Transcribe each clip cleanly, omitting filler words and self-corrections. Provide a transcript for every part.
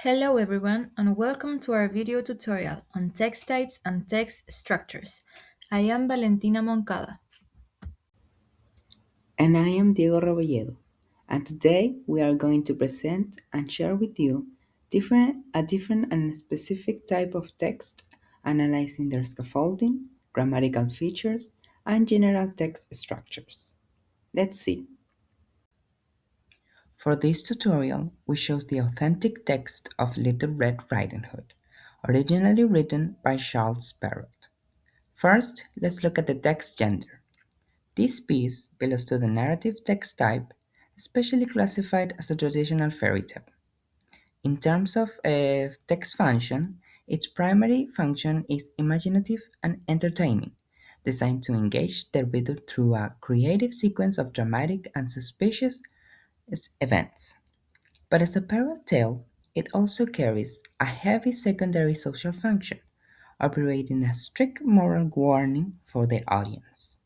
Hello everyone and welcome to our video tutorial on text types and text structures. I am Valentina Moncada. And I am Diego Rebolledo, and today we are going to present and share with you a different and specific type of text, analyzing their scaffolding, grammatical features, and general text structures. Let's see. For this tutorial, we chose the authentic text of Little Red Riding Hood, originally written by Charles Perrault. First, let's look at the text gender. This piece belongs to the narrative text type, especially classified as a traditional fairy tale. In terms of text function, its primary function is imaginative and entertaining, designed to engage the reader through a creative sequence of dramatic and suspicious events. But as a parallel tale, it also carries a heavy secondary social function, operating a strict moral warning for the audience.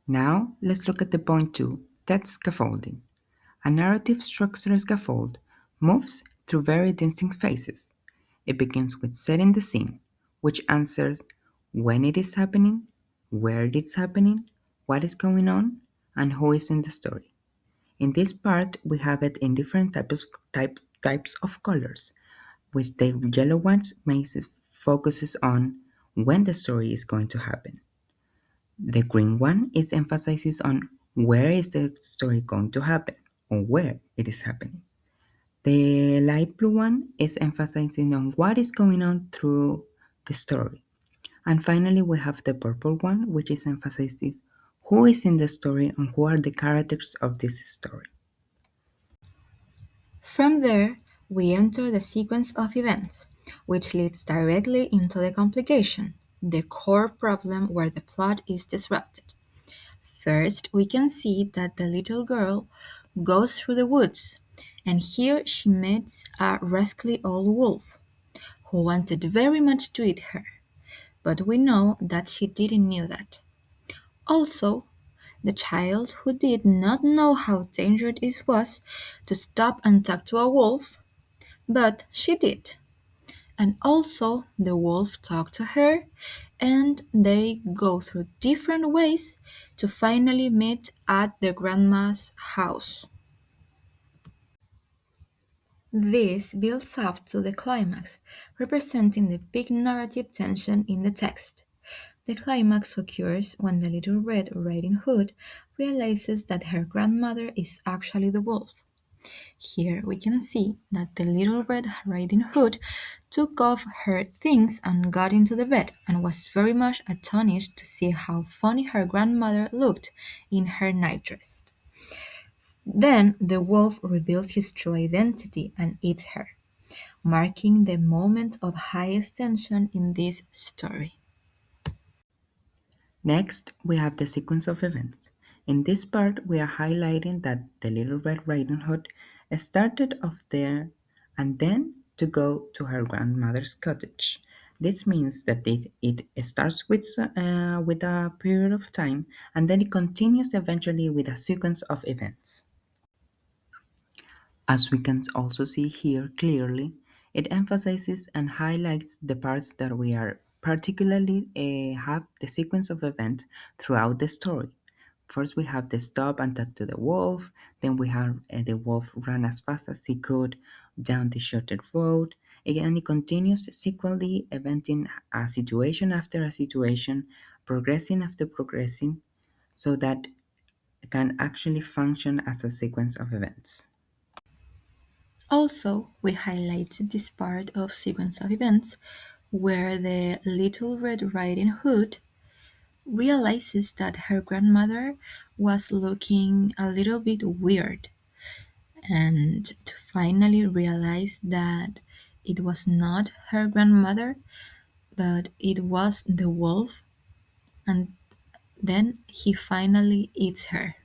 Now, let's look at the point 2, text scaffolding. A narrative structure scaffold moves through very distinct phases. It begins with setting the scene, which answers when it is happening, where it is happening, what is going on, and who is in the story. In this part, we have it in different types of colors, which the yellow ones focuses on when the story is going to happen. The green one is emphasizes on where is the story going to happen or where it is happening. The light blue one is emphasizing on what is going on through the story. And finally, we have the purple one, which is emphasizing who is in the story and who are the characters of this story. From there, we enter the sequence of events, which leads directly into the complication, the core problem where the plot is disrupted. First, we can see that the little girl goes through the woods, and here she meets a rascally old wolf who wanted very much to eat her. But we know that she didn't know that. Also, the child who did not know how dangerous it was to stop and talk to a wolf, but she did. And also, the wolf talked to her, and they go through different ways to finally meet at the grandma's house. This builds up to the climax, representing the big narrative tension in the text. The climax occurs when the Little Red Riding Hood realizes that her grandmother is actually the wolf. Here we can see that the Little Red Riding Hood took off her things and got into the bed and was very much astonished to see how funny her grandmother looked in her nightdress. Then the wolf reveals his true identity and eats her, marking the moment of highest tension in this story. Next, we have the sequence of events. In this part, we are highlighting that the Little Red Riding Hood started off there and then to go to her grandmother's cottage. This means that it starts with a period of time and then it continues eventually with a sequence of events. As we can also see here clearly, it emphasizes and highlights the parts that we are particularly have the sequence of events throughout the story. First, we have the stop and talk to the wolf. Then we have the wolf run as fast as he could down the shorted road. Again, it continues sequentially, eventing a situation after a situation, progressing after progressing, so that it can actually function as a sequence of events. Also, we highlight this part of sequence of events where the Little Red Riding Hood realizes that her grandmother was looking a little bit weird, and to finally realize that it was not her grandmother but it was the wolf, and then he finally eats her.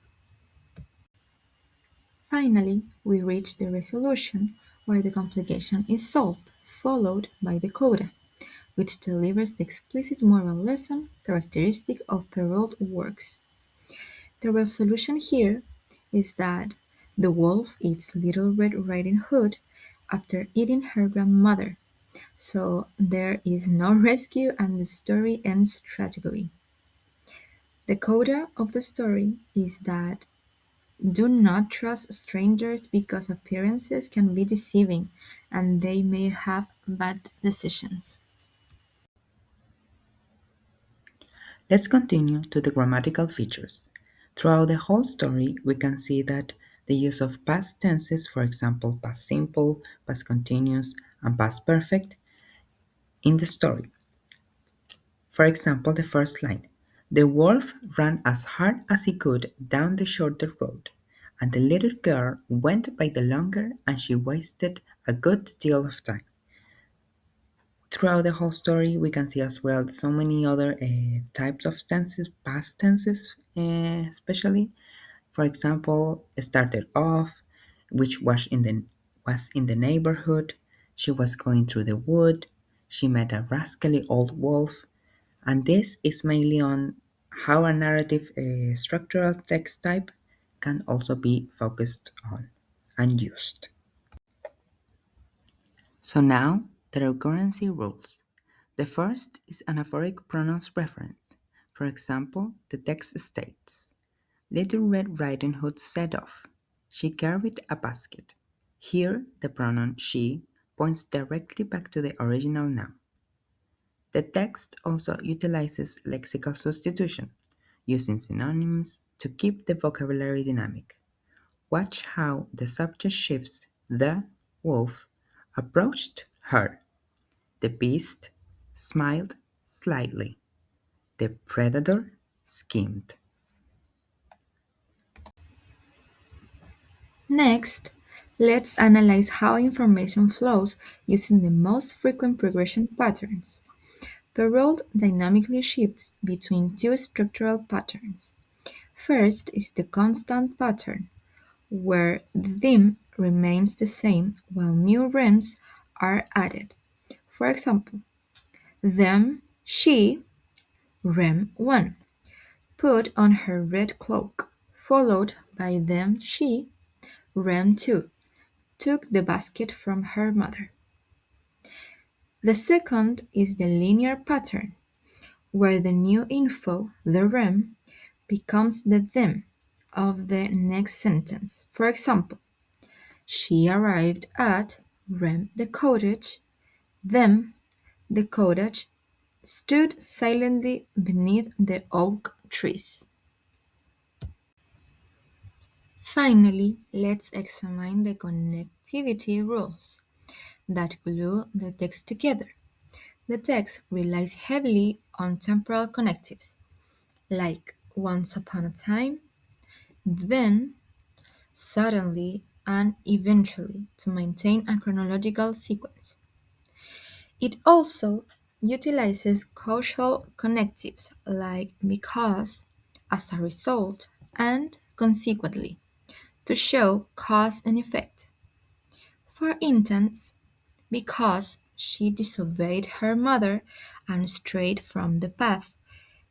Finally, we reach the resolution where the complication is solved, followed by the coda, which delivers the explicit moral lesson characteristic of Perrault works. The resolution here is that The wolf eats Little Red Riding Hood after eating her grandmother. So there is no rescue and the story ends tragically. The coda of the story is that do not trust strangers because appearances can be deceiving and they may have bad decisions. Let's continue to the grammatical features. Throughout the whole story, we can see that the use of past tenses, for example, past simple, past continuous, and past perfect, in the story. For example, the first line: the wolf ran as hard as he could down the shorter road, and the little girl went by the longer, and she wasted a good deal of time. Throughout the whole story, we can see as well so many other types of tenses, past tenses especially. For example, started off, which was in the neighborhood. She was going through the wood. She met a rascally old wolf, and this is mainly on how a narrative structural text type can also be focused on and used. So now, the recurrency rules. The first is anaphoric pronouns reference. For example, the text states, Little Red Riding Hood set off. She carried a basket. Here, the pronoun she points directly back to the original noun. The text also utilizes lexical substitution, using synonyms to keep the vocabulary dynamic. Watch how the subject shifts: the wolf approached her. The beast smiled slightly. The predator schemed. Next, let's analyze how information flows using the most frequent progression patterns. Parole dynamically shifts between two structural patterns. First is the constant pattern, where the theme remains the same while new realms are added. For example, them, she, rem 1, put on her red cloak, followed by them, she, rem 2, took the basket from her mother. The second is the linear pattern, where the new info, the rem, becomes the them of the next sentence. For example, she arrived at rem the cottage, them the cottage stood silently beneath the oak trees. Finally, let's examine the connectivity rules that glue the text together. The text relies heavily on temporal connectives, like once upon a time, then, suddenly, and eventually, to maintain a chronological sequence. It also utilizes causal connectives like because, as a result, and consequently to show cause and effect. For instance, because she disobeyed her mother and strayed from the path,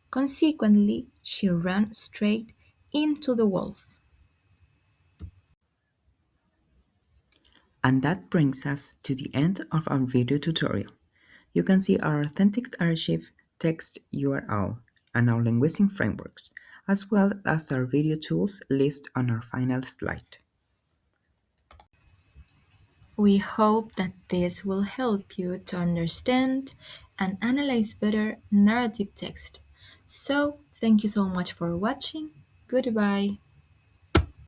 consequently she ran straight into the wolf. And that brings us to the end of our video tutorial. You can see our authentic archive, text URL, and our linguistic frameworks, as well as our video tools list on our final slide. We hope that this will help you to understand and analyze better narrative text. So, thank you so much for watching. Goodbye.